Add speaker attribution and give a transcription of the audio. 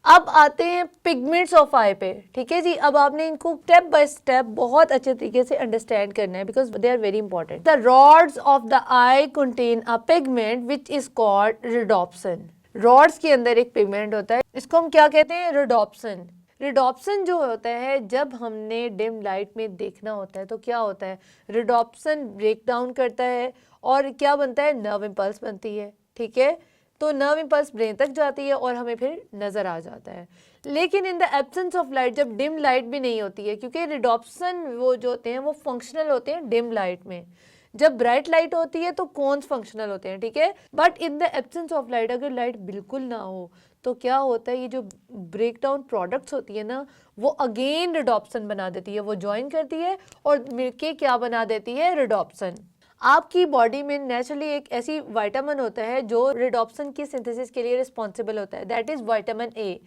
Speaker 1: अब आते हैं पिगमेंट्स ऑफ आई पे, ठीक है जी। अब आपने इनको स्टेप बाय स्टेप बहुत अच्छे तरीके से अंडरस्टैंड करना है because they are very important. The rods of the eye contain a pigment which is called rhodopsin. Rods के अंदर एक पिगमेंट होता है, इसको हम क्या कहते हैं, रिडोप्सिन। रिडोप्सिन जो होता है जब हमने डिम लाइट में देखना होता है तो क्या होता है, रिडोप्सिन ब्रेक डाउन करता है और क्या बनता है, नर्व इम्पल्स बनती है, ठीक है। तो नर्व इम्पल्स ब्रेन तक जाती है और हमें फिर नज़र आ जाता है। लेकिन in the absence of light, जब डिम लाइट भी नहीं होती है, क्योंकि रिडोप्सिन वो जो होते हैं वो फंक्शनल होते हैं डिम लाइट में, जब ब्राइट लाइट होती है तो कॉन्स फंक्शनल होते हैं, ठीक है। But in the absence of light, अगर लाइट बिल्कुल ना हो तो क्या होता है, ये जो ब्रेक डाउन प्रोडक्ट्स होती है ना वो अगेन रिडोप्सिन बना देती है, वो ज्वाइन करती है और मिलके क्या बना देती है, रिडोप्सिन। आपकी बॉडी में नेचुरली एक ऐसी विटामिन होता है जो रिडोप्सिन की सिंथेसिस के लिए रिस्पॉन्सिबल होता है, दैट इज विटामिन ए।